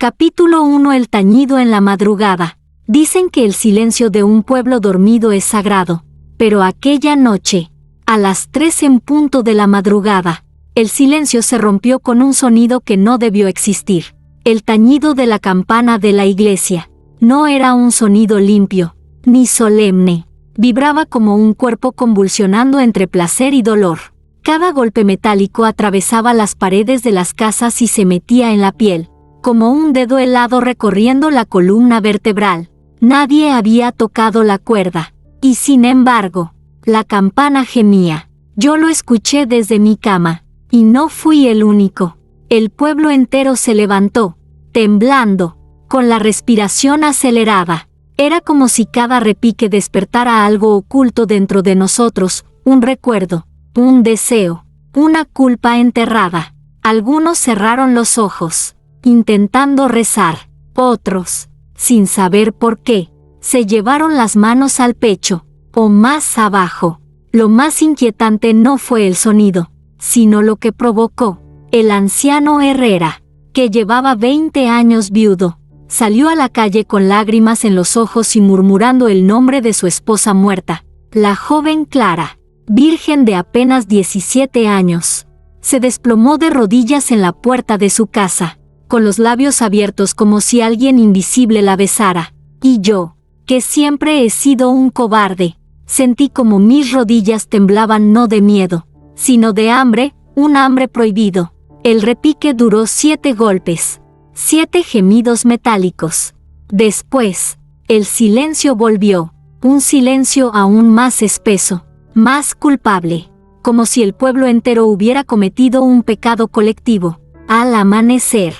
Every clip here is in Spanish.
Capítulo 1. El tañido en la madrugada. Dicen que el silencio de un pueblo dormido es sagrado, pero aquella noche, a las 3 en punto de la madrugada, el silencio se rompió con un sonido que no debió existir. El tañido de la campana de la iglesia. No era un sonido limpio, ni solemne. Vibraba como un cuerpo convulsionando entre placer y dolor. Cada golpe metálico atravesaba las paredes de las casas y se metía en la piel, como un dedo helado recorriendo la columna vertebral. Nadie había tocado la cuerda, y sin embargo, la campana gemía. Yo lo escuché desde mi cama, y no fui el único. El pueblo entero se levantó, temblando, con la respiración acelerada. Era como si cada repique despertara algo oculto dentro de nosotros, un recuerdo, un deseo, una culpa enterrada. Algunos cerraron los ojos, intentando rezar. Otros, sin saber por qué, se llevaron las manos al pecho, o más abajo. Lo más inquietante no fue el sonido, sino lo que provocó. El anciano Herrera, que llevaba 20 años viudo, salió a la calle con lágrimas en los ojos y murmurando el nombre de su esposa muerta. La joven Clara, virgen de apenas 17 años, se desplomó de rodillas en la puerta de su casa, con los labios abiertos como si alguien invisible la besara. Y yo, que siempre he sido un cobarde, sentí como mis rodillas temblaban no de miedo, sino de hambre, un hambre prohibido. El repique duró 7 golpes, 7 gemidos metálicos. Después, el silencio volvió, un silencio aún más espeso, más culpable, como si el pueblo entero hubiera cometido un pecado colectivo. Al amanecer,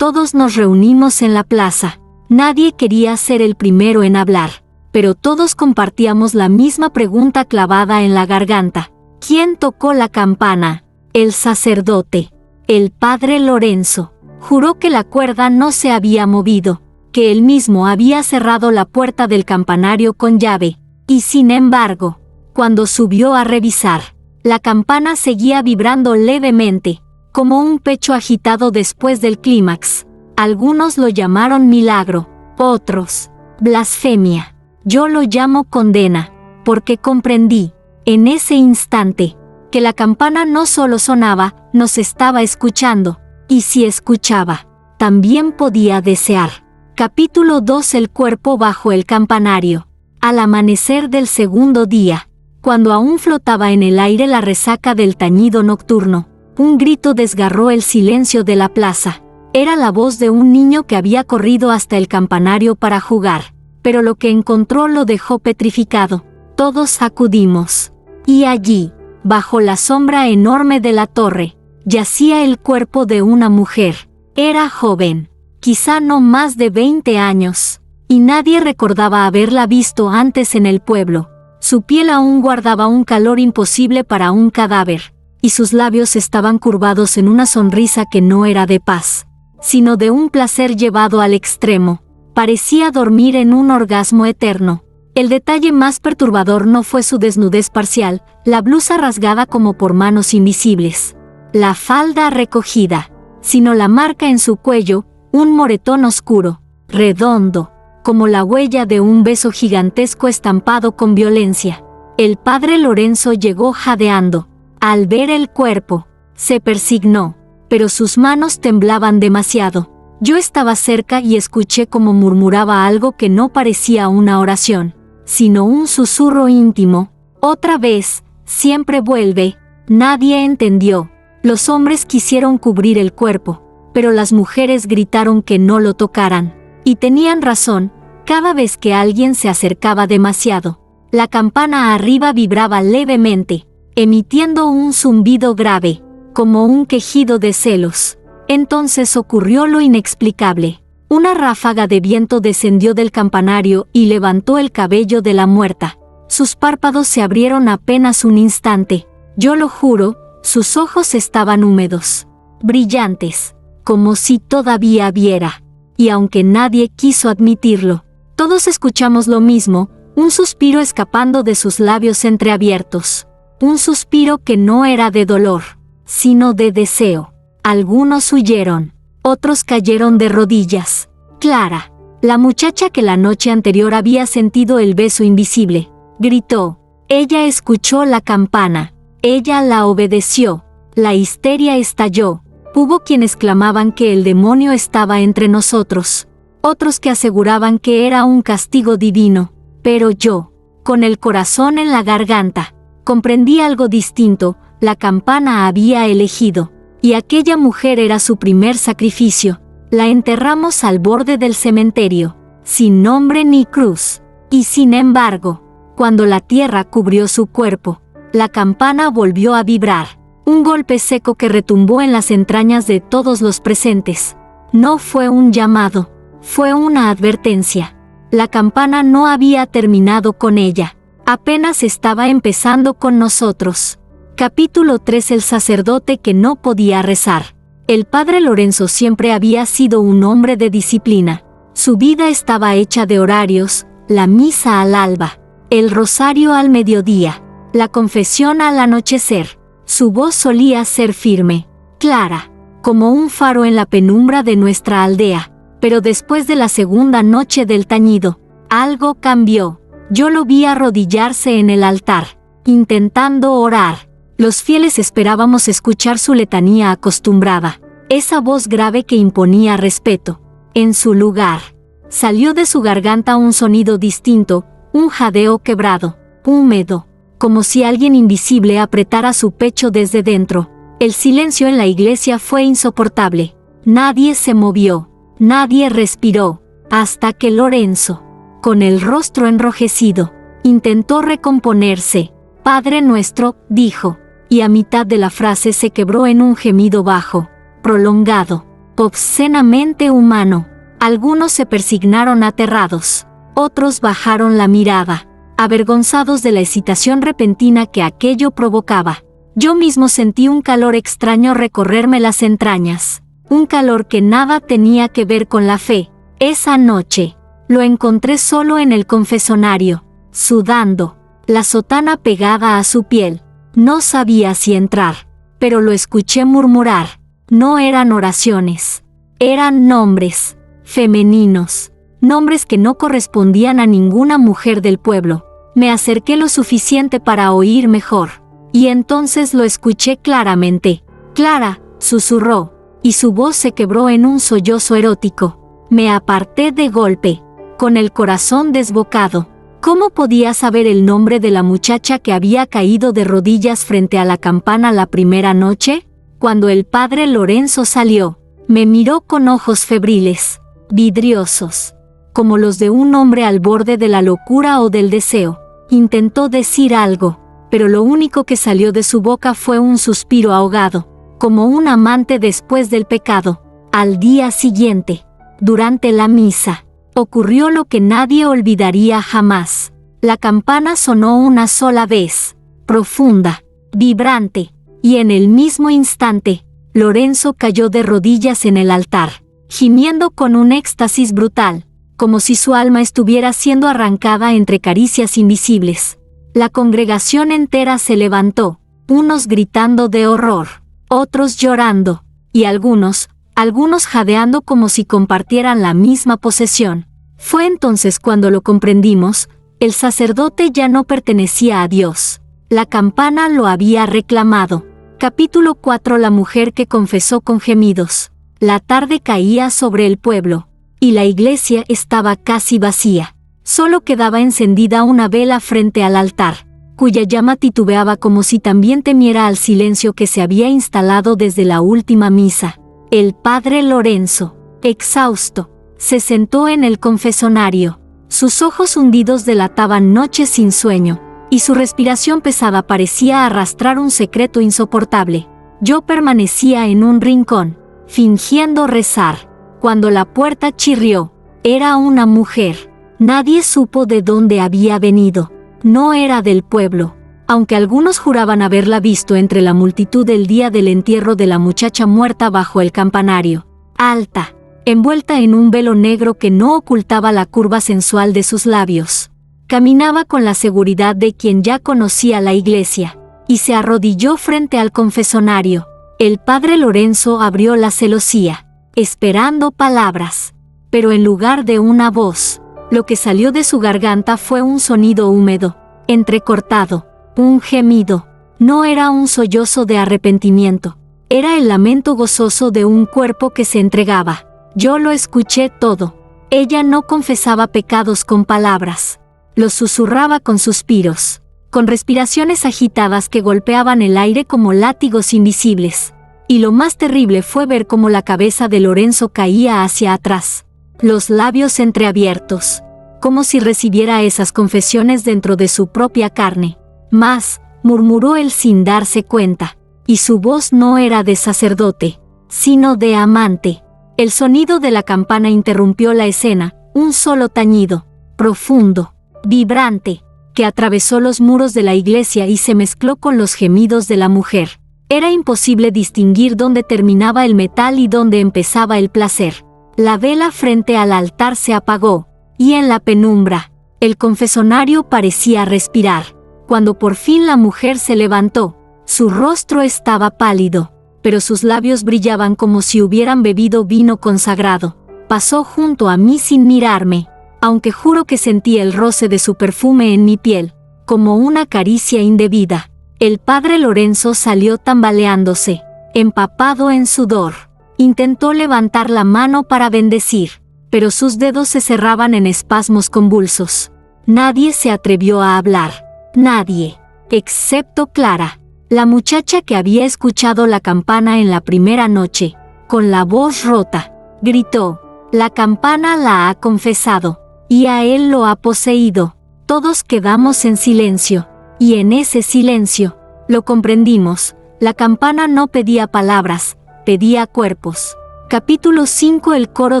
todos nos reunimos en la plaza. Nadie quería ser el primero en hablar, pero todos compartíamos la misma pregunta clavada en la garganta. ¿Quién tocó la campana? El sacerdote, el padre Lorenzo, juró que la cuerda no se había movido, que él mismo había cerrado la puerta del campanario con llave, y sin embargo, cuando subió a revisar, la campana seguía vibrando levemente, como un pecho agitado después del clímax. Algunos lo llamaron milagro, otros, blasfemia. Yo lo llamo condena, porque comprendí, en ese instante, que la campana no solo sonaba, nos estaba escuchando, y si escuchaba, también podía desear. Capítulo 2. El cuerpo bajo el campanario. Al amanecer del segundo día, cuando aún flotaba en el aire la resaca del tañido nocturno, un grito desgarró el silencio de la plaza. Era la voz de un niño que había corrido hasta el campanario para jugar, pero lo que encontró lo dejó petrificado. Todos acudimos. Y allí, bajo la sombra enorme de la torre, yacía el cuerpo de una mujer. Era joven, quizá no más de 20 años, y nadie recordaba haberla visto antes en el pueblo. Su piel aún guardaba un calor imposible para un cadáver, y sus labios estaban curvados en una sonrisa que no era de paz, sino de un placer llevado al extremo. Parecía dormir en un orgasmo eterno. El detalle más perturbador no fue su desnudez parcial, la blusa rasgada como por manos invisibles, la falda recogida, sino la marca en su cuello, un moretón oscuro, redondo, como la huella de un beso gigantesco estampado con violencia. El padre Lorenzo llegó jadeando. Al ver el cuerpo, se persignó, pero sus manos temblaban demasiado. Yo estaba cerca y escuché cómo murmuraba algo que no parecía una oración, sino un susurro íntimo. Otra vez, siempre vuelve. Nadie entendió. Los hombres quisieron cubrir el cuerpo, pero las mujeres gritaron que no lo tocaran. Y tenían razón, cada vez que alguien se acercaba demasiado, la campana arriba vibraba levemente, emitiendo un zumbido grave, como un quejido de celos. Entonces ocurrió lo inexplicable. Una ráfaga de viento descendió del campanario y levantó el cabello de la muerta. Sus párpados se abrieron apenas un instante. Yo lo juro, sus ojos estaban húmedos, brillantes, como si todavía viera. Y aunque nadie quiso admitirlo, todos escuchamos lo mismo, un suspiro escapando de sus labios entreabiertos. Un suspiro que no era de dolor, sino de deseo. Algunos huyeron, Otros cayeron de rodillas. Clara, la muchacha que la noche anterior había sentido el beso invisible, gritó. Ella escuchó la campana. Ella la obedeció. La histeria estalló. Hubo quienes clamaban que el demonio estaba entre nosotros. Otros que aseguraban que era un castigo divino. Pero yo, con el corazón en la garganta, comprendí algo distinto. La campana había elegido. Y aquella mujer era su primer sacrificio. La enterramos al borde del cementerio, sin nombre ni cruz. Y sin embargo, cuando la tierra cubrió su cuerpo, la campana volvió a vibrar. Un golpe seco que retumbó en las entrañas de todos los presentes. No fue un llamado, fue una advertencia. La campana no había terminado con ella. Apenas estaba empezando con nosotros. Capítulo 3. El sacerdote que no podía rezar. El padre Lorenzo siempre había sido un hombre de disciplina. Su vida estaba hecha de horarios, la misa al alba, el rosario al mediodía, la confesión al anochecer. Su voz solía ser firme, clara, como un faro en la penumbra de nuestra aldea. Pero después de la segunda noche del tañido, algo cambió. Yo lo vi arrodillarse en el altar, intentando orar. Los fieles esperábamos escuchar su letanía acostumbrada, esa voz grave que imponía respeto. En su lugar, salió de su garganta un sonido distinto, un jadeo quebrado, húmedo, como si alguien invisible apretara su pecho desde dentro. El silencio en la iglesia fue insoportable. Nadie se movió, nadie respiró, hasta que Lorenzo, con el rostro enrojecido, intentó recomponerse. Padre nuestro, dijo, y a mitad de la frase se quebró en un gemido bajo, prolongado, obscenamente humano. Algunos se persignaron aterrados, otros bajaron la mirada, avergonzados de la excitación repentina que aquello provocaba. Yo mismo sentí un calor extraño recorrerme las entrañas, un calor que nada tenía que ver con la fe. Esa noche, lo encontré solo en el confesonario, sudando, la sotana pegada a su piel. No sabía si entrar, pero lo escuché murmurar. No eran oraciones, eran nombres, femeninos, nombres que no correspondían a ninguna mujer del pueblo. Me acerqué lo suficiente para oír mejor, y entonces lo escuché claramente. Clara, susurró, y su voz se quebró en un sollozo erótico. Me aparté de golpe, con el corazón desbocado. ¿Cómo podía saber el nombre de la muchacha que había caído de rodillas frente a la campana la primera noche? Cuando el padre Lorenzo salió, me miró con ojos febriles, vidriosos, como los de un hombre al borde de la locura o del deseo. Intentó decir algo, pero lo único que salió de su boca fue un suspiro ahogado, como un amante después del pecado. Al día siguiente, durante la misa, ocurrió lo que nadie olvidaría jamás. La campana sonó una sola vez, profunda, vibrante, y en el mismo instante, Lorenzo cayó de rodillas en el altar, gimiendo con un éxtasis brutal, como si su alma estuviera siendo arrancada entre caricias invisibles. La congregación entera se levantó, unos gritando de horror, otros llorando, y algunos jadeando como si compartieran la misma posesión. Fue entonces cuando lo comprendimos. El sacerdote ya no pertenecía a Dios. La campana lo había reclamado. Capítulo 4. La mujer que confesó con gemidos. La tarde caía sobre el pueblo, y la iglesia estaba casi vacía. Solo quedaba encendida una vela frente al altar, cuya llama titubeaba como si también temiera al silencio que se había instalado desde la última misa. El padre Lorenzo, exhausto, se sentó en el confesonario. Sus ojos hundidos delataban noches sin sueño, y su respiración pesada parecía arrastrar un secreto insoportable. Yo permanecía en un rincón, fingiendo rezar, cuando la puerta chirrió. Era una mujer. Nadie supo de dónde había venido. No era del pueblo, aunque algunos juraban haberla visto entre la multitud el día del entierro de la muchacha muerta bajo el campanario. Alta, envuelta en un velo negro que no ocultaba la curva sensual de sus labios. Caminaba con la seguridad de quien ya conocía la iglesia, y se arrodilló frente al confesonario. El padre Lorenzo abrió la celosía. esperando palabras. Pero en lugar de una voz, lo que salió de su garganta fue un sonido húmedo, entrecortado, un gemido. No era un sollozo de arrepentimiento, era el lamento gozoso de un cuerpo que se entregaba. Yo lo escuché todo. Ella no confesaba pecados con palabras, los susurraba con suspiros, con respiraciones agitadas que golpeaban el aire como látigos invisibles. Y lo más terrible fue ver cómo la cabeza de Lorenzo caía hacia atrás, los labios entreabiertos, como si recibiera esas confesiones dentro de su propia carne. Mas, murmuró él sin darse cuenta, y su voz no era de sacerdote, sino de amante. El sonido de la campana interrumpió la escena, un solo tañido, profundo, vibrante, que atravesó los muros de la iglesia y se mezcló con los gemidos de la mujer. Era imposible distinguir dónde terminaba el metal y dónde empezaba el placer. La vela frente al altar se apagó, y en la penumbra, el confesonario parecía respirar. Cuando por fin la mujer se levantó, su rostro estaba pálido, pero sus labios brillaban como si hubieran bebido vino consagrado. Pasó junto a mí sin mirarme, aunque juro que sentí el roce de su perfume en mi piel, como una caricia indebida. El padre Lorenzo salió tambaleándose, empapado en sudor. Intentó levantar la mano para bendecir, pero sus dedos se cerraban en espasmos convulsos. Nadie se atrevió a hablar. Nadie, excepto Clara, la muchacha que había escuchado la campana en la primera noche. Con la voz rota, gritó: «La campana la ha confesado, y a él lo ha poseído». Todos quedamos en silencio, y en ese silencio, lo comprendimos, la campana no pedía palabras, pedía cuerpos. Capítulo 5. El coro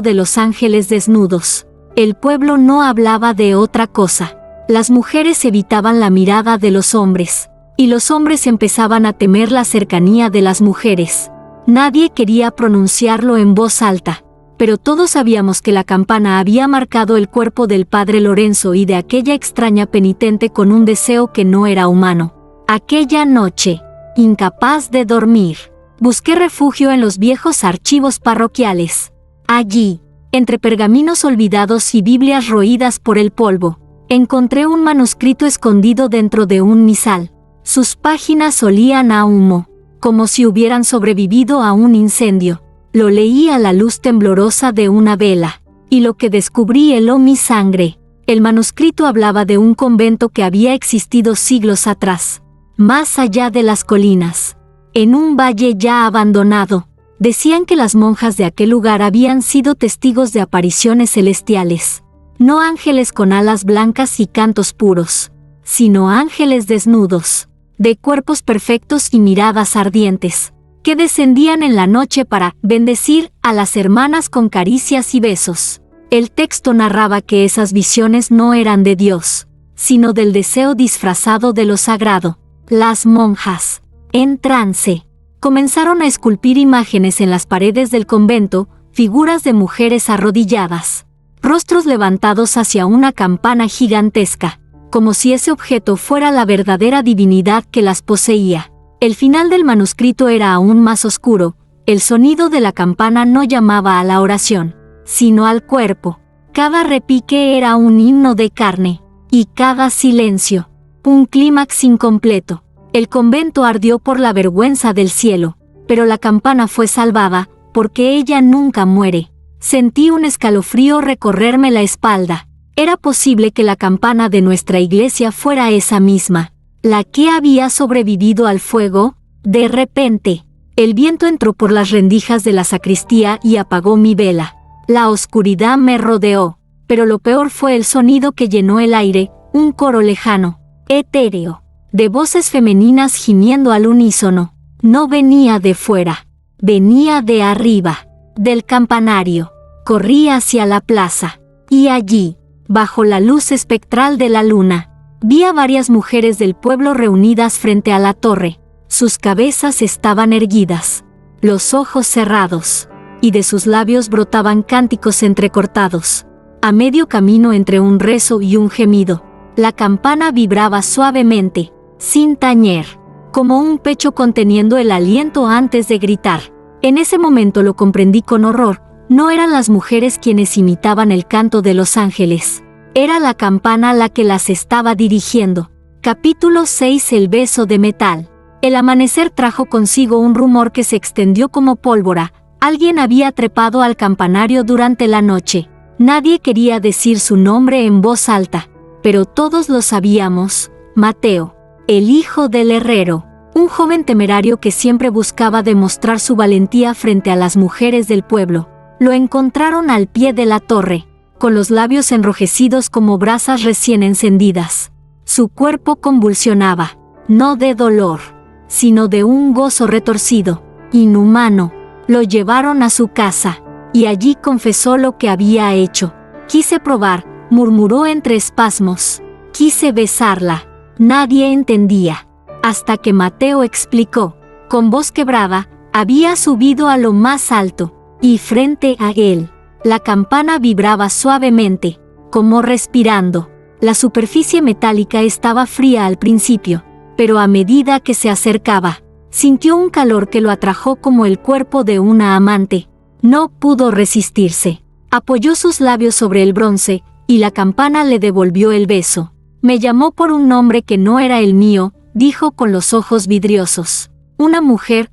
de los ángeles desnudos. El pueblo no hablaba de otra cosa. Las mujeres evitaban la mirada de los hombres, y los hombres empezaban a temer la cercanía de las mujeres. Nadie quería pronunciarlo en voz alta, pero todos sabíamos que la campana había marcado el cuerpo del padre Lorenzo y de aquella extraña penitente con un deseo que no era humano. Aquella noche, incapaz de dormir, busqué refugio en los viejos archivos parroquiales. Allí, entre pergaminos olvidados y Biblias roídas por el polvo, encontré un manuscrito escondido dentro de un misal. Sus páginas olían a humo, como si hubieran sobrevivido a un incendio. Lo leí a la luz temblorosa de una vela, y lo que descubrí heló mi sangre. El manuscrito hablaba de un convento que había existido siglos atrás, más allá de las colinas, en un valle ya abandonado. Decían que las monjas de aquel lugar habían sido testigos de apariciones celestiales, no ángeles con alas blancas y cantos puros, sino ángeles desnudos, de cuerpos perfectos y miradas ardientes, que descendían en la noche para bendecir a las hermanas con caricias y besos. El texto narraba que esas visiones no eran de Dios, sino del deseo disfrazado de lo sagrado. Las monjas, en trance, comenzaron a esculpir imágenes en las paredes del convento, figuras de mujeres arrodilladas, rostros levantados hacia una campana gigantesca, como si ese objeto fuera la verdadera divinidad que las poseía. El final del manuscrito era aún más oscuro. El sonido de la campana no llamaba a la oración, sino al cuerpo. Cada repique era un himno de carne, y cada silencio, un clímax incompleto. El convento ardió por la vergüenza del cielo, pero la campana fue salvada, porque ella nunca muere. Sentí un escalofrío recorrerme la espalda. Era posible que la campana de nuestra iglesia fuera esa misma, la que había sobrevivido al fuego. De repente, el viento entró por las rendijas de la sacristía y apagó mi vela. La oscuridad me rodeó, pero lo peor fue el sonido que llenó el aire, un coro lejano, etéreo, de voces femeninas gimiendo al unísono. No venía de fuera, venía de arriba, del campanario. Corrí hacia la plaza, y allí, bajo la luz espectral de la luna, vi a varias mujeres del pueblo reunidas frente a la torre. Sus cabezas estaban erguidas, los ojos cerrados, y de sus labios brotaban cánticos entrecortados. A medio camino entre un rezo y un gemido, la campana vibraba suavemente, sin tañer, como un pecho conteniendo el aliento antes de gritar. En ese momento lo comprendí con horror. No eran las mujeres quienes imitaban el canto de los ángeles. Era la campana la que las estaba dirigiendo. Capítulo 6. El beso de metal. El amanecer trajo consigo un rumor que se extendió como pólvora. Alguien había trepado al campanario durante la noche. Nadie quería decir su nombre en voz alta, pero todos lo sabíamos. Mateo, el hijo del herrero, un joven temerario que siempre buscaba demostrar su valentía frente a las mujeres del pueblo. Lo encontraron al pie de la torre, con los labios enrojecidos como brasas recién encendidas. Su cuerpo convulsionaba, no de dolor, sino de un gozo retorcido, inhumano. Lo llevaron a su casa, y allí confesó lo que había hecho. Quise probar, murmuró entre espasmos. Quise besarla. Nadie entendía. Hasta que Mateo explicó. Con voz quebrada, había subido a lo más alto, y frente a él, la campana vibraba suavemente, como respirando. La superficie metálica estaba fría al principio, pero a medida que se acercaba, sintió un calor que lo atrajo como el cuerpo de una amante. No pudo resistirse. Apoyó sus labios sobre el bronce, y la campana le devolvió el beso. Me llamó por un nombre que no era el mío, dijo con los ojos vidriosos. Una mujer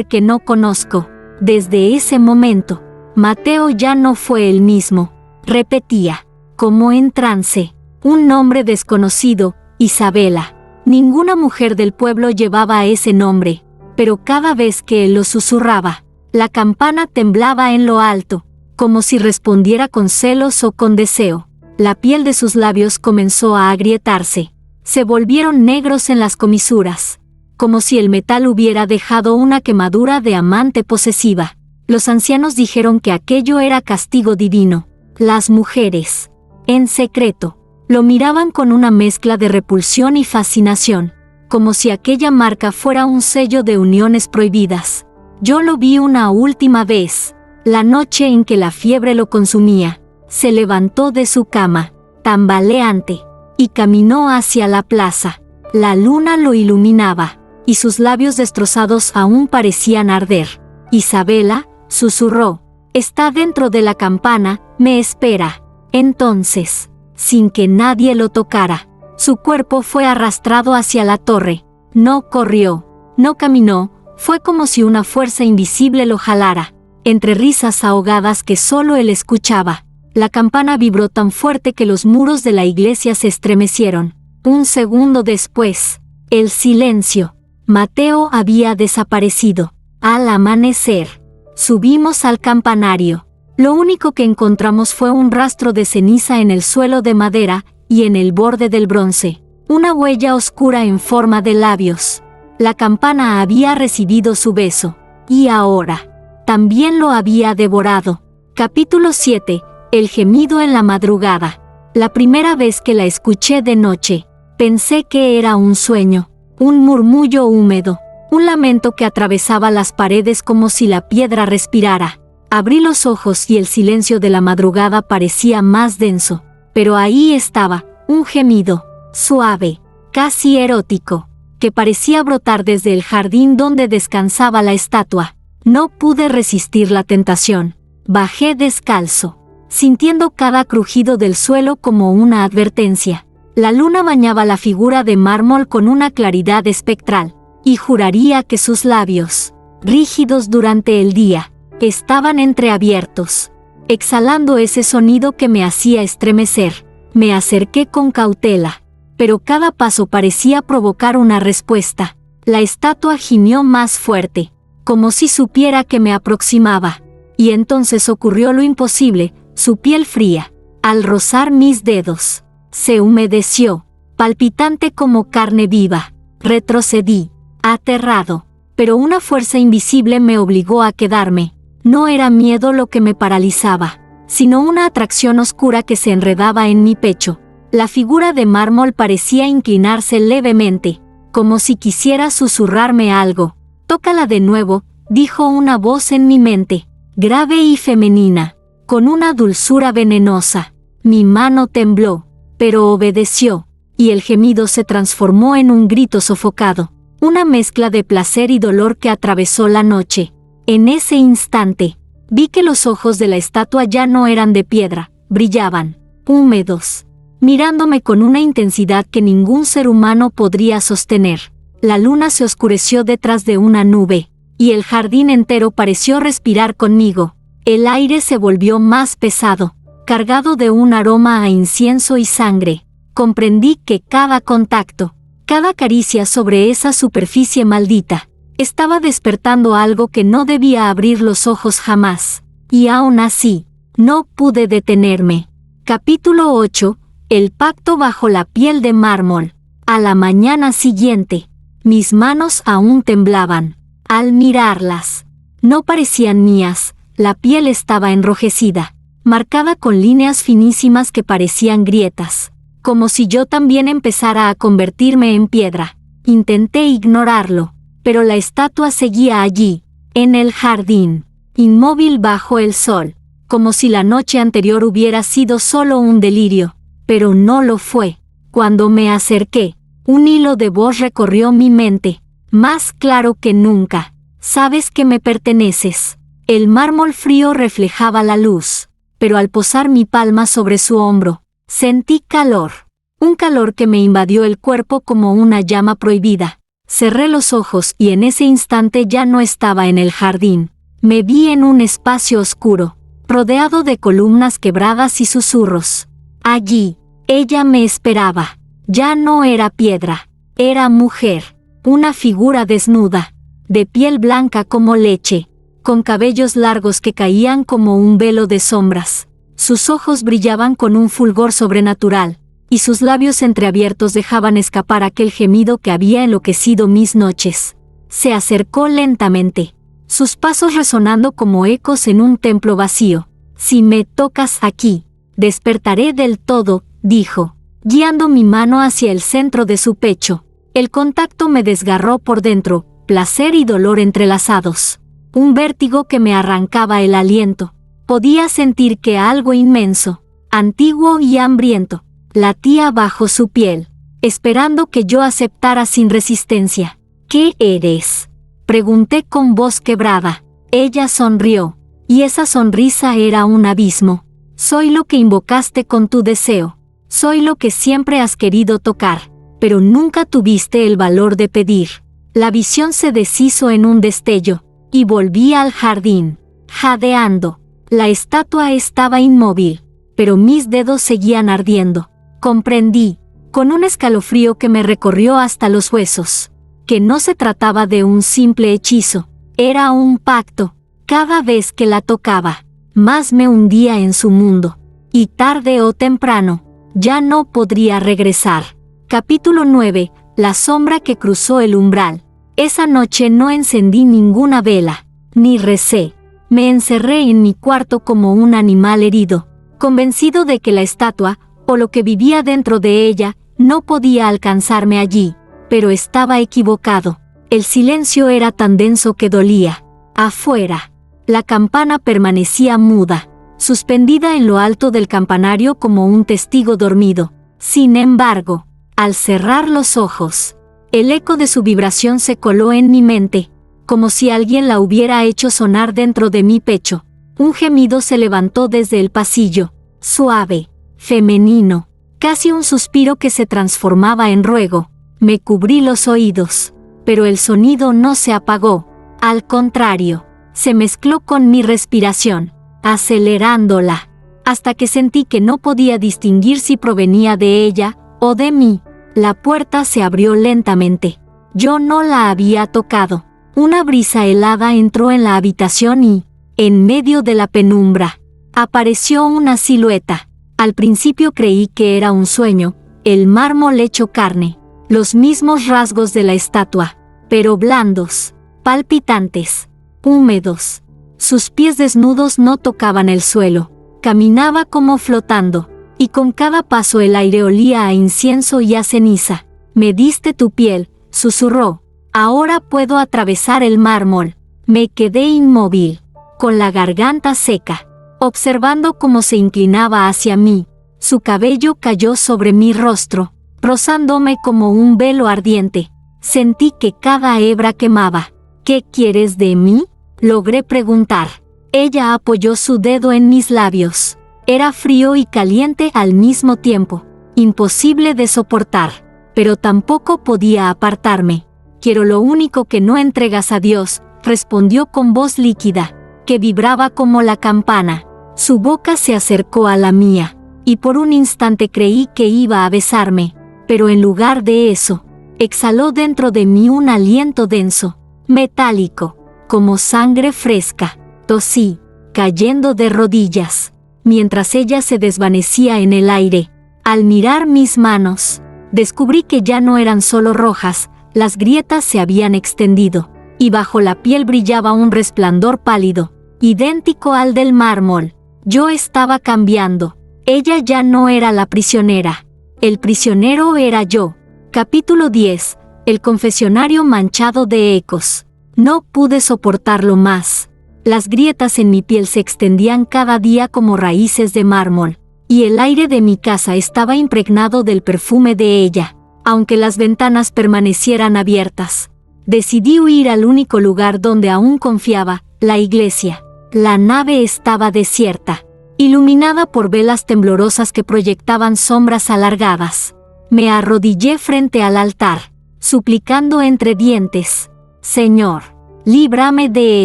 que no conozco. Desde ese momento, Mateo ya no fue el mismo. Repetía, como en trance, un nombre desconocido, Isabela. Ninguna mujer del pueblo llevaba ese nombre, pero cada vez que él lo susurraba, la campana temblaba en lo alto, como si respondiera con celos o con deseo. La piel de sus labios comenzó a agrietarse. Se volvieron negros en las comisuras, como si el metal hubiera dejado una quemadura de amante posesiva. Los ancianos dijeron que aquello era castigo divino. Las mujeres, en secreto, lo miraban con una mezcla de repulsión y fascinación, como si aquella marca fuera un sello de uniones prohibidas. Yo lo vi una última vez, la noche en que la fiebre lo consumía. Se levantó de su cama, tambaleante, y caminó hacia la plaza. La luna lo iluminaba, y sus labios destrozados aún parecían arder. Isabela, susurró, está dentro de la campana, me espera. Entonces, sin que nadie lo tocara, su cuerpo fue arrastrado hacia la torre. No corrió, no caminó, fue como si una fuerza invisible lo jalara. Entre risas ahogadas que solo él escuchaba, la campana vibró tan fuerte que los muros de la iglesia se estremecieron. Un segundo después, el silencio. Mateo había desaparecido. Al amanecer, subimos al campanario. Lo único que encontramos fue un rastro de ceniza en el suelo de madera y en el borde del bronce, una huella oscura en forma de labios. La campana había recibido su beso, y ahora, también lo había devorado. Capítulo 7. El gemido en la madrugada. La primera vez que la escuché de noche, pensé que era un sueño, un murmullo húmedo, un lamento que atravesaba las paredes como si la piedra respirara. Abrí los ojos y el silencio de la madrugada parecía más denso, pero ahí estaba, un gemido, suave, casi erótico, que parecía brotar desde el jardín donde descansaba la estatua. No pude resistir la tentación. Bajé descalzo, sintiendo cada crujido del suelo como una advertencia. La luna bañaba la figura de mármol con una claridad espectral, y juraría que sus labios, rígidos durante el día, estaban entreabiertos, exhalando ese sonido que me hacía estremecer. Me acerqué con cautela, pero cada paso parecía provocar una respuesta. La estatua gimió más fuerte, como si supiera que me aproximaba. Y entonces ocurrió lo imposible. Su piel fría, al rozar mis dedos, se humedeció, palpitante como carne viva. Retrocedí, aterrado, pero una fuerza invisible me obligó a quedarme. No era miedo lo que me paralizaba, sino una atracción oscura que se enredaba en mi pecho. La figura de mármol parecía inclinarse levemente, como si quisiera susurrarme algo. Tócala de nuevo, dijo una voz en mi mente, grave y femenina, con una dulzura venenosa. Mi mano tembló, pero obedeció, y el gemido se transformó en un grito sofocado, una mezcla de placer y dolor que atravesó la noche. En ese instante, vi que los ojos de la estatua ya no eran de piedra, brillaban, húmedos, mirándome con una intensidad que ningún ser humano podría sostener. La luna se oscureció detrás de una nube, y el jardín entero pareció respirar conmigo. El aire se volvió más pesado, cargado de un aroma a incienso y sangre. Comprendí que cada contacto, cada caricia sobre esa superficie maldita, estaba despertando algo que no debía abrir los ojos jamás. Y aún así, no pude detenerme. Capítulo 8. El pacto bajo la piel de mármol. A la mañana siguiente, mis manos aún temblaban. Al mirarlas, no parecían mías, la piel estaba enrojecida, marcada con líneas finísimas que parecían grietas, como si yo también empezara a convertirme en piedra. Intenté ignorarlo, pero la estatua seguía allí, en el jardín, inmóvil bajo el sol, como si la noche anterior hubiera sido solo un delirio, pero no lo fue. Cuando me acerqué, un hilo de voz recorrió mi mente, más claro que nunca. Sabes que me perteneces. El mármol frío reflejaba la luz, pero al posar mi palma sobre su hombro, sentí calor, un calor que me invadió el cuerpo como una llama prohibida. Cerré los ojos y en ese instante ya no estaba en el jardín. Me vi en un espacio oscuro, rodeado de columnas quebradas y susurros. Allí, ella me esperaba. Ya no era piedra, era mujer, una figura desnuda, de piel blanca como leche, con cabellos largos que caían como un velo de sombras. Sus ojos brillaban con un fulgor sobrenatural, y sus labios entreabiertos dejaban escapar aquel gemido que había enloquecido mis noches. Se acercó lentamente, sus pasos resonando como ecos en un templo vacío. Si me tocas aquí, despertaré del todo, dijo, guiando mi mano hacia el centro de su pecho. El contacto me desgarró por dentro, placer y dolor entrelazados. Un vértigo que me arrancaba el aliento. Podía sentir que algo inmenso, antiguo y hambriento, latía bajo su piel, esperando que yo aceptara sin resistencia. ¿Qué eres?, pregunté con voz quebrada. Ella sonrió, y esa sonrisa era un abismo. Soy lo que invocaste con tu deseo. Soy lo que siempre has querido tocar, pero nunca tuviste el valor de pedir. La visión se deshizo en un destello, y volví al jardín, jadeando. La estatua estaba inmóvil, pero mis dedos seguían ardiendo. Comprendí, con un escalofrío que me recorrió hasta los huesos, que no se trataba de un simple hechizo, era un pacto. Cada vez que la tocaba, más me hundía en su mundo, y tarde o temprano, ya no podría regresar. Capítulo 9. La sombra que cruzó el umbral. Esa noche no encendí ninguna vela, ni recé. Me encerré en mi cuarto como un animal herido, convencido de que la estatua, o lo que vivía dentro de ella, no podía alcanzarme allí. Pero estaba equivocado. El silencio era tan denso que dolía. Afuera, la campana permanecía muda, suspendida en lo alto del campanario como un testigo dormido. Sin embargo, al cerrar los ojos, el eco de su vibración se coló en mi mente, como si alguien la hubiera hecho sonar dentro de mi pecho. Un gemido se levantó desde el pasillo, suave, femenino, casi un suspiro que se transformaba en ruego. Me cubrí los oídos, pero el sonido no se apagó. Al contrario, se mezcló con mi respiración, acelerándola, hasta que sentí que no podía distinguir si provenía de ella o de mí. La puerta se abrió lentamente. Yo no la había tocado. Una brisa helada entró en la habitación y, en medio de la penumbra, apareció una silueta. Al principio creí que era un sueño, el mármol hecho carne, los mismos rasgos de la estatua, pero blandos, palpitantes, húmedos. Sus pies desnudos no tocaban el suelo, caminaba como flotando, y con cada paso el aire olía a incienso y a ceniza. Me diste tu piel, susurró. Ahora puedo atravesar el mármol. Me quedé inmóvil, con la garganta seca, observando cómo se inclinaba hacia mí. Su cabello cayó sobre mi rostro, rozándome como un velo ardiente. Sentí que cada hebra quemaba. ¿Qué quieres de mí?, Logré preguntar. Ella apoyó su dedo en mis labios. Era frío y caliente al mismo tiempo. Imposible de soportar. Pero tampoco podía apartarme. Quiero lo único que no entregas a Dios, respondió con voz líquida, que vibraba como la campana. Su boca se acercó a la mía, y por un instante creí que iba a besarme, pero en lugar de eso, exhaló dentro de mí un aliento denso, metálico, como sangre fresca. Tosí, cayendo de rodillas, mientras ella se desvanecía en el aire. Al mirar mis manos, descubrí que ya no eran solo rojas, las grietas se habían extendido, y bajo la piel brillaba un resplandor pálido, idéntico al del mármol. Yo estaba cambiando. Ella ya no era la prisionera. El prisionero era yo. Capítulo 10. El confesionario manchado de ecos. No pude soportarlo más. Las grietas en mi piel se extendían cada día como raíces de mármol, y el aire de mi casa estaba impregnado del perfume de ella, aunque las ventanas permanecieran abiertas. Decidí huir al único lugar donde aún confiaba, la iglesia. La nave estaba desierta, iluminada por velas temblorosas que proyectaban sombras alargadas. Me arrodillé frente al altar, suplicando entre dientes: Señor, líbrame de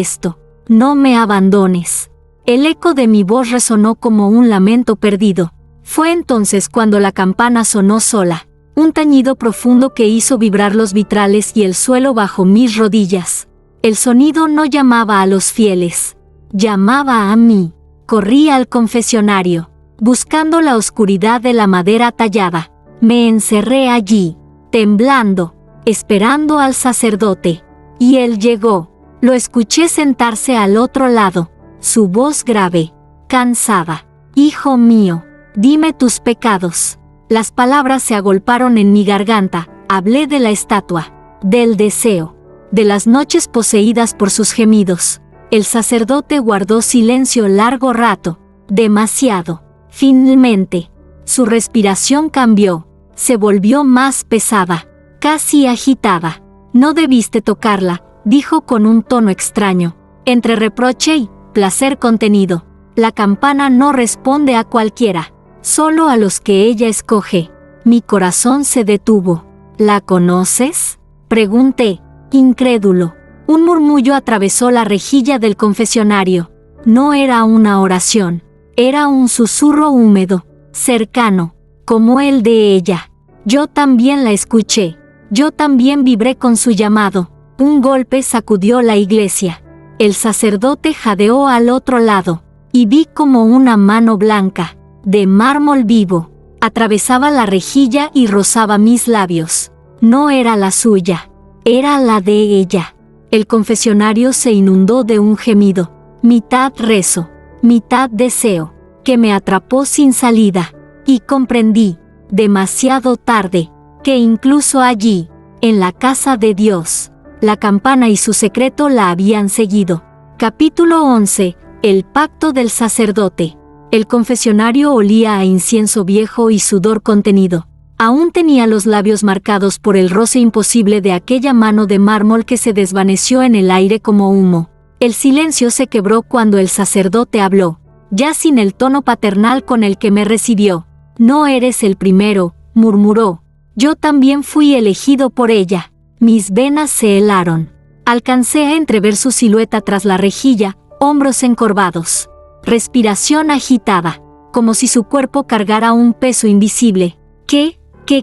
esto. No me abandones. El eco de mi voz resonó como un lamento perdido. Fue entonces cuando la campana sonó sola, un tañido profundo que hizo vibrar los vitrales y el suelo bajo mis rodillas. El sonido no llamaba a los fieles, llamaba a mí. Corrí al confesionario, buscando la oscuridad de la madera tallada. Me encerré allí, temblando, esperando al sacerdote. Y él llegó. Lo escuché sentarse al otro lado, su voz grave, cansada. Hijo mío, dime tus pecados. Las palabras se agolparon en mi garganta. Hablé de la estatua, del deseo, de las noches poseídas por sus gemidos. El sacerdote guardó silencio largo rato, demasiado. Finalmente, su respiración cambió, se volvió más pesada, casi agitada. No debiste tocarla, dijo con un tono extraño, entre reproche y placer contenido. La campana no responde a cualquiera, solo a los que ella escoge. Mi corazón se detuvo. ¿La conoces?, pregunté, incrédulo. Un murmullo atravesó la rejilla del confesionario. No era una oración, era un susurro húmedo, cercano, como el de ella. Yo también la escuché, yo también vibré con su llamado. Un golpe sacudió la iglesia. El sacerdote jadeó al otro lado, y vi como una mano blanca, de mármol vivo, atravesaba la rejilla y rozaba mis labios. No era la suya, era la de ella. El confesionario se inundó de un gemido, mitad rezo, mitad deseo, que me atrapó sin salida, y comprendí, demasiado tarde, que incluso allí, en la casa de Dios, la campana y su secreto la habían seguido. Capítulo 11. El pacto del sacerdote. El confesionario olía a incienso viejo y sudor contenido. Aún tenía los labios marcados por el roce imposible de aquella mano de mármol que se desvaneció en el aire como humo. El silencio se quebró cuando el sacerdote habló, ya sin el tono paternal con el que me recibió. No eres el primero, murmuró. Yo también fui elegido por ella. Mis venas se helaron. Alcancé a entrever su silueta tras la rejilla, hombros encorvados, respiración agitada, como si su cuerpo cargara un peso invisible. ¿Qué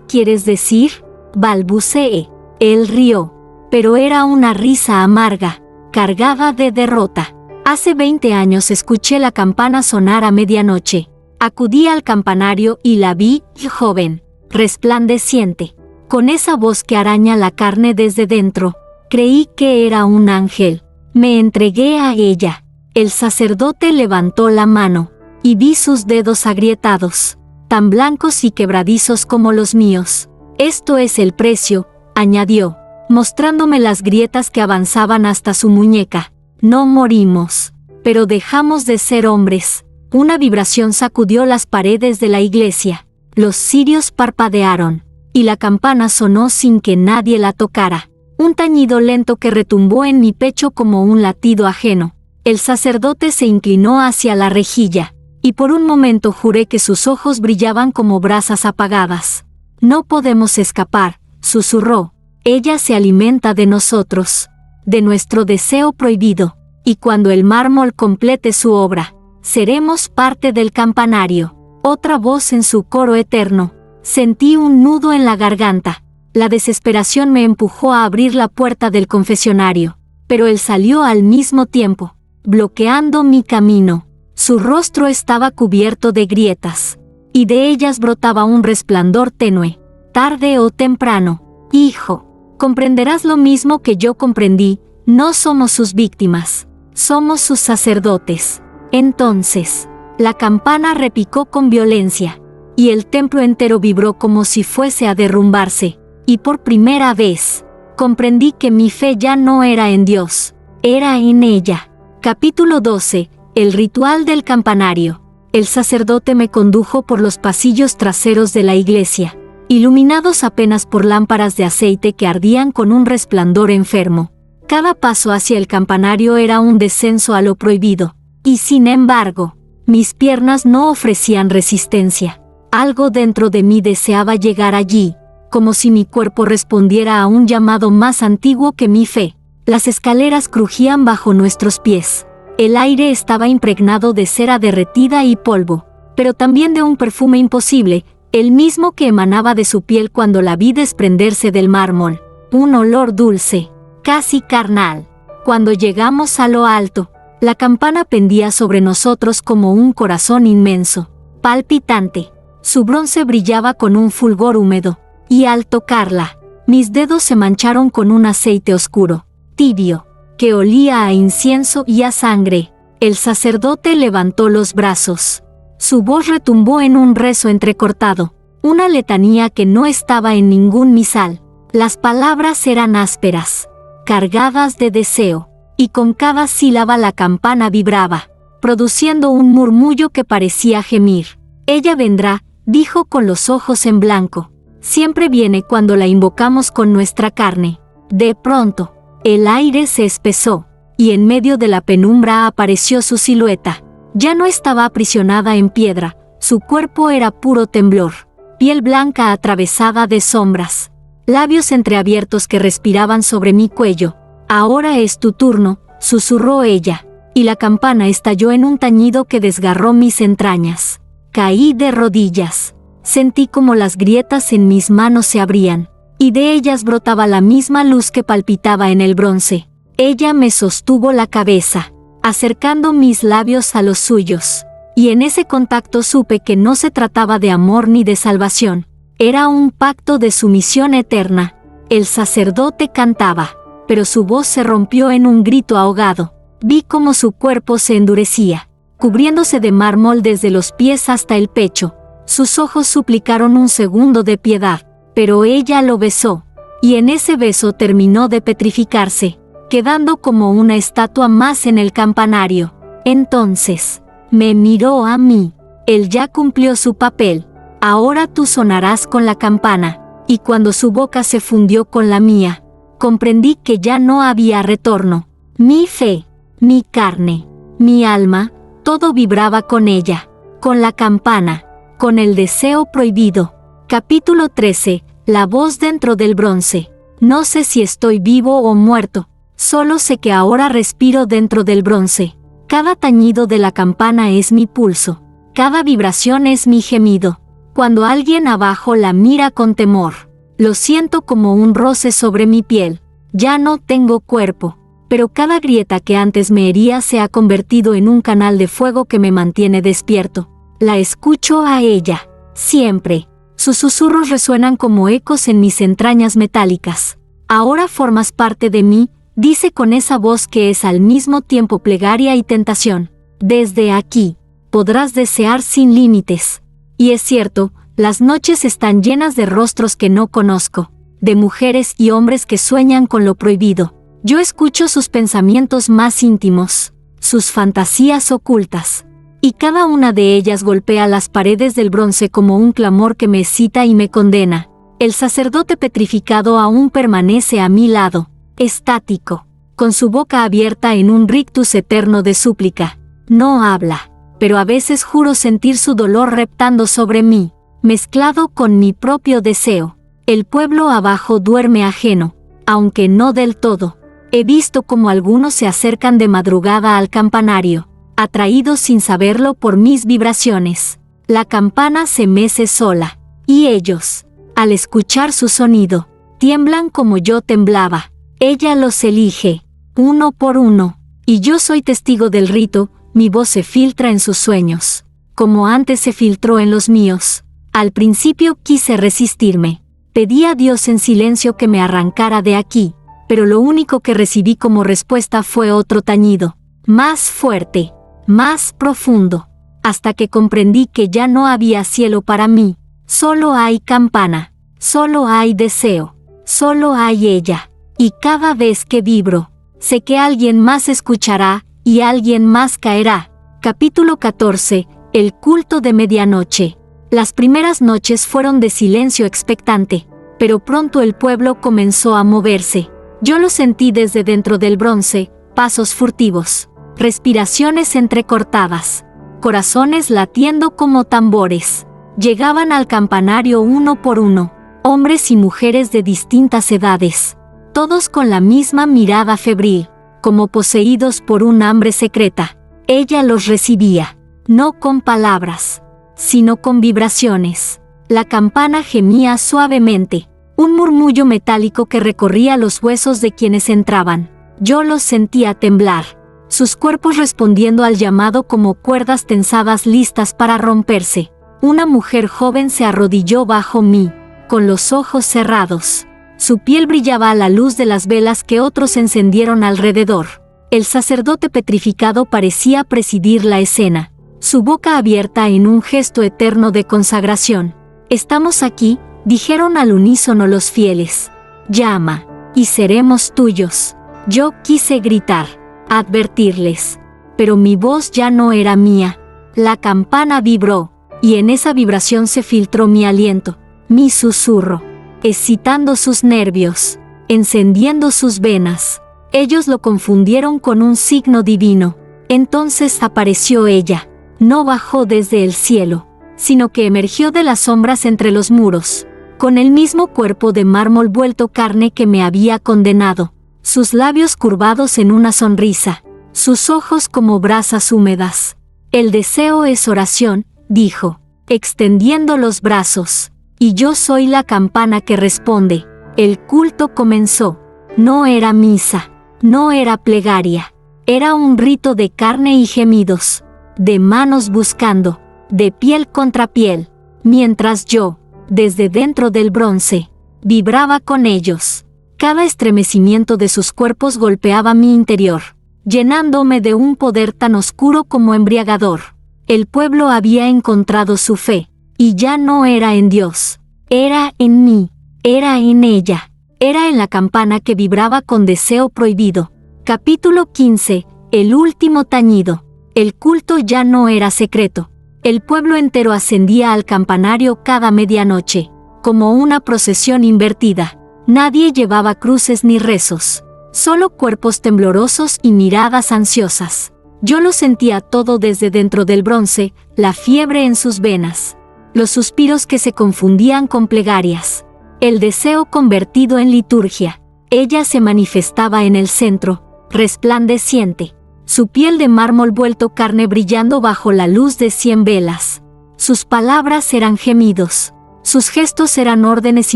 quieres decir?, balbuceé. Él rió, pero era una risa amarga, cargada de derrota. Hace 20 años escuché la campana sonar a medianoche. Acudí al campanario y la vi, joven, resplandeciente, con esa voz que araña la carne desde dentro. Creí que era un ángel. Me entregué a ella. El sacerdote levantó la mano, y vi sus dedos agrietados, tan blancos y quebradizos como los míos. Esto es el precio, añadió, mostrándome las grietas que avanzaban hasta su muñeca. No morimos, pero dejamos de ser hombres. Una vibración sacudió las paredes de la iglesia. Los cirios parpadearon, y la campana sonó sin que nadie la tocara. Un tañido lento que retumbó en mi pecho como un latido ajeno. El sacerdote se inclinó hacia la rejilla, y por un momento juré que sus ojos brillaban como brasas apagadas. No podemos escapar, susurró. Ella se alimenta de nosotros, de nuestro deseo prohibido, y cuando el mármol complete su obra, seremos parte del campanario. Otra voz en su coro eterno. Sentí un nudo en la garganta. La desesperación me empujó a abrir la puerta del confesionario, pero él salió al mismo tiempo, bloqueando mi camino. Su rostro estaba cubierto de grietas, y de ellas brotaba un resplandor tenue. Tarde o temprano, hijo, comprenderás lo mismo que yo comprendí, no somos sus víctimas, somos sus sacerdotes. Entonces, la campana repicó con violencia, y el templo entero vibró como si fuese a derrumbarse, y por primera vez, comprendí que mi fe ya no era en Dios, era en ella. Capítulo 12. El ritual del campanario. El sacerdote me condujo por los pasillos traseros de la iglesia, iluminados apenas por lámparas de aceite que ardían con un resplandor enfermo. Cada paso hacia el campanario era un descenso a lo prohibido, y sin embargo, mis piernas no ofrecían resistencia. Algo dentro de mí deseaba llegar allí, como si mi cuerpo respondiera a un llamado más antiguo que mi fe. Las escaleras crujían bajo nuestros pies. El aire estaba impregnado de cera derretida y polvo, pero también de un perfume imposible, el mismo que emanaba de su piel cuando la vi desprenderse del mármol. Un olor dulce, casi carnal. Cuando llegamos a lo alto, la campana pendía sobre nosotros como un corazón inmenso, palpitante. Su bronce brillaba con un fulgor húmedo, y al tocarla, mis dedos se mancharon con un aceite oscuro, tibio, que olía a incienso y a sangre. El sacerdote levantó los brazos. Su voz retumbó en un rezo entrecortado, una letanía que no estaba en ningún misal. Las palabras eran ásperas, cargadas de deseo, y con cada sílaba la campana vibraba, produciendo un murmullo que parecía gemir. Ella vendrá, dijo con los ojos en blanco. Siempre viene cuando la invocamos con nuestra carne. De pronto, el aire se espesó, y en medio de la penumbra apareció su silueta. Ya no estaba aprisionada en piedra, su cuerpo era puro temblor, piel blanca atravesada de sombras, labios entreabiertos que respiraban sobre mi cuello. Ahora es tu turno, susurró ella, y la campana estalló en un tañido que desgarró mis entrañas. Caí de rodillas. Sentí como las grietas en mis manos se abrían, y de ellas brotaba la misma luz que palpitaba en el bronce. Ella me sostuvo la cabeza, acercando mis labios a los suyos, y en ese contacto supe que no se trataba de amor ni de salvación. Era un pacto de sumisión eterna. El sacerdote cantaba, pero su voz se rompió en un grito ahogado. Vi cómo su cuerpo se endurecía, cubriéndose de mármol desde los pies hasta el pecho. Sus ojos suplicaron un segundo de piedad, pero ella lo besó, y en ese beso terminó de petrificarse, quedando como una estatua más en el campanario. Entonces, me miró a mí. Él ya cumplió su papel. Ahora tú sonarás con la campana. Y cuando su boca se fundió con la mía, comprendí que ya no había retorno. Mi fe, mi carne, mi alma, todo vibraba con ella, con la campana, con el deseo prohibido. Capítulo 13. La voz dentro del bronce. No sé si estoy vivo o muerto, solo sé que ahora respiro dentro del bronce. Cada tañido de la campana es mi pulso, cada vibración es mi gemido. Cuando alguien abajo la mira con temor, lo siento como un roce sobre mi piel. Ya no tengo cuerpo, pero cada grieta que antes me hería se ha convertido en un canal de fuego que me mantiene despierto. La escucho a ella, siempre. Sus susurros resuenan como ecos en mis entrañas metálicas. Ahora formas parte de mí, dice con esa voz que es al mismo tiempo plegaria y tentación. Desde aquí, podrás desear sin límites. Y es cierto, las noches están llenas de rostros que no conozco, de mujeres y hombres que sueñan con lo prohibido. Yo escucho sus pensamientos más íntimos, sus fantasías ocultas. Y cada una de ellas golpea las paredes del bronce como un clamor que me excita y me condena. El sacerdote petrificado aún permanece a mi lado, estático, con su boca abierta en un rictus eterno de súplica. No habla, pero a veces juro sentir su dolor reptando sobre mí, mezclado con mi propio deseo. El pueblo abajo duerme ajeno, aunque no del todo. He visto cómo algunos se acercan de madrugada al campanario, atraídos sin saberlo por mis vibraciones. La campana se mece sola, y ellos, al escuchar su sonido, tiemblan como yo temblaba. Ella los elige, uno por uno, y yo soy testigo del rito. Mi voz se filtra en sus sueños, como antes se filtró en los míos. Al principio quise resistirme. Pedí a Dios en silencio que me arrancara de aquí, pero lo único que recibí como respuesta fue otro tañido, más fuerte, más profundo, hasta que comprendí que ya no había cielo para mí. Solo hay campana, solo hay deseo, solo hay ella. Y cada vez que vibro, sé que alguien más escuchará, y alguien más caerá. Capítulo 14. El culto de medianoche. Las primeras noches fueron de silencio expectante, pero pronto el pueblo comenzó a moverse. Yo lo sentí desde dentro del bronce, pasos furtivos, respiraciones entrecortadas, corazones latiendo como tambores. Llegaban al campanario uno por uno, hombres y mujeres de distintas edades, todos con la misma mirada febril, como poseídos por un hambre secreta. Ella los recibía, no con palabras, sino con vibraciones. La campana gemía suavemente, un murmullo metálico que recorría los huesos de quienes entraban. Yo los sentía temblar, sus cuerpos respondiendo al llamado como cuerdas tensadas listas para romperse. Una mujer joven se arrodilló bajo mí, con los ojos cerrados. Su piel brillaba a la luz de las velas que otros encendieron alrededor. El sacerdote petrificado parecía presidir la escena, su boca abierta en un gesto eterno de consagración. «Estamos aquí», dijeron al unísono los fieles. «Llama, y seremos tuyos». Yo quise gritar, advertirles, pero mi voz ya no era mía. La campana vibró, y en esa vibración se filtró mi aliento, mi susurro, excitando sus nervios, encendiendo sus venas. Ellos lo confundieron con un signo divino. Entonces apareció ella. No bajó desde el cielo, sino que emergió de las sombras entre los muros, con el mismo cuerpo de mármol vuelto carne que me había condenado, sus labios curvados en una sonrisa, sus ojos como brasas húmedas. «El deseo es oración», dijo, extendiendo los brazos. «Y yo soy la campana que responde». El culto comenzó. No era misa, no era plegaria, era un rito de carne y gemidos, de manos buscando, de piel contra piel, mientras yo, desde dentro del bronce, vibraba con ellos. Cada estremecimiento de sus cuerpos golpeaba mi interior, llenándome de un poder tan oscuro como embriagador. El pueblo había encontrado su fe, y ya no era en Dios, era en mí, era en ella, era en la campana que vibraba con deseo prohibido. Capítulo 15. El último tañido. El culto ya no era secreto. El pueblo entero ascendía al campanario cada medianoche, como una procesión invertida. Nadie llevaba cruces ni rezos, solo cuerpos temblorosos y miradas ansiosas. Yo lo sentía todo desde dentro del bronce, la fiebre en sus venas, los suspiros que se confundían con plegarias, el deseo convertido en liturgia. Ella se manifestaba en el centro, resplandeciente, su piel de mármol vuelto carne brillando bajo la luz de 100 velas. Sus palabras eran gemidos, sus gestos eran órdenes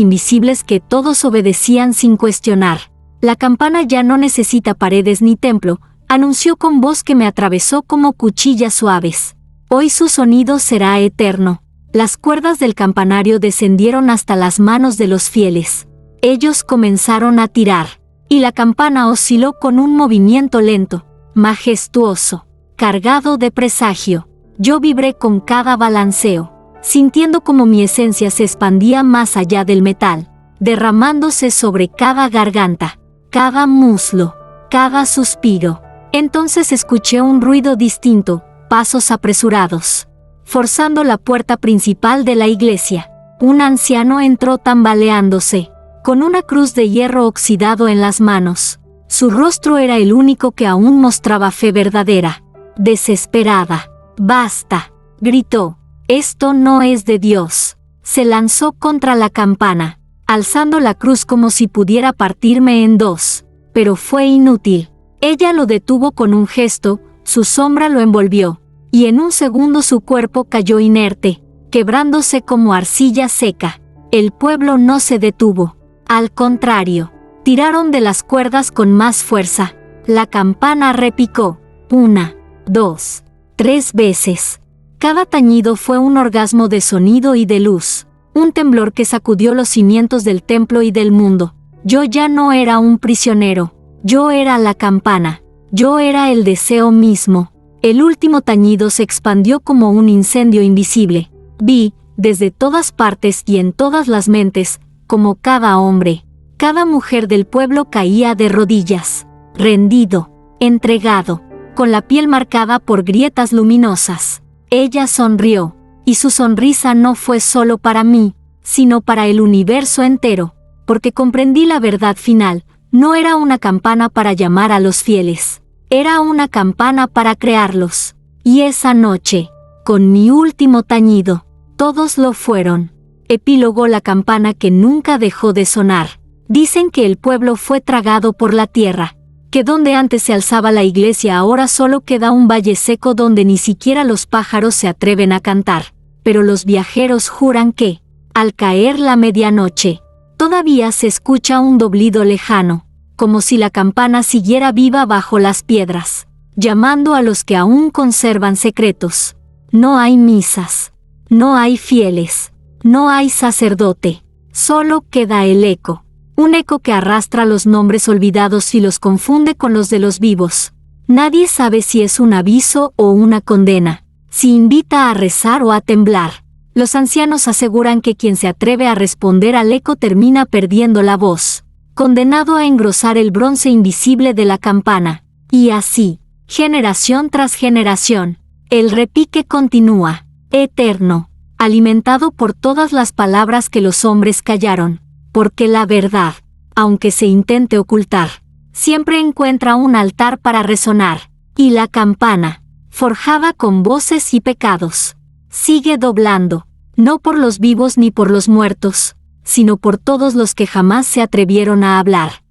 invisibles que todos obedecían sin cuestionar. La campana ya no necesita paredes ni templo, anunció con voz que me atravesó como cuchillas suaves. Hoy su sonido será eterno. Las cuerdas del campanario descendieron hasta las manos de los fieles. Ellos comenzaron a tirar, y la campana osciló con un movimiento lento, majestuoso, cargado de presagio. Yo vibré con cada balanceo, sintiendo como mi esencia se expandía más allá del metal, derramándose sobre cada garganta, cada muslo, cada suspiro. Entonces escuché un ruido distinto, pasos apresurados, forzando la puerta principal de la iglesia. Un anciano entró tambaleándose, con una cruz de hierro oxidado en las manos. Su rostro era el único que aún mostraba fe verdadera. Desesperada. «Basta», gritó. «Esto no es de Dios». Se lanzó contra la campana, alzando la cruz como si pudiera partirme en dos. Pero fue inútil. Ella lo detuvo con un gesto, su sombra lo envolvió, y en un segundo su cuerpo cayó inerte, quebrándose como arcilla seca. El pueblo no se detuvo. Al contrario, tiraron de las cuerdas con más fuerza. La campana repicó. 1, 2, 3 veces. Cada tañido fue un orgasmo de sonido y de luz, un temblor que sacudió los cimientos del templo y del mundo. Yo ya no era un prisionero, yo era la campana, yo era el deseo mismo. El último tañido se expandió como un incendio invisible. Vi, desde todas partes y en todas las mentes, como cada hombre, cada mujer del pueblo caía de rodillas, rendido, entregado, con la piel marcada por grietas luminosas. Ella sonrió, y su sonrisa no fue solo para mí, sino para el universo entero, porque comprendí la verdad final. No era una campana para llamar a los fieles, era una campana para crearlos. Y esa noche, con mi último tañido, todos lo fueron. Epílogo: la campana que nunca dejó de sonar. Dicen que el pueblo fue tragado por la tierra, que donde antes se alzaba la iglesia ahora solo queda un valle seco donde ni siquiera los pájaros se atreven a cantar. Pero los viajeros juran que, al caer la medianoche, todavía se escucha un doblido lejano, como si la campana siguiera viva bajo las piedras, llamando a los que aún conservan secretos. No hay misas, no hay fieles, no hay sacerdote, solo queda el eco. Un eco que arrastra los nombres olvidados y los confunde con los de los vivos. Nadie sabe si es un aviso o una condena, si invita a rezar o a temblar. Los ancianos aseguran que quien se atreve a responder al eco termina perdiendo la voz, condenado a engrosar el bronce invisible de la campana. Y así, generación tras generación, el repique continúa, eterno, alimentado por todas las palabras que los hombres callaron. Porque la verdad, aunque se intente ocultar, siempre encuentra un altar para resonar, y la campana, forjada con voces y pecados, sigue doblando, no por los vivos ni por los muertos, sino por todos los que jamás se atrevieron a hablar.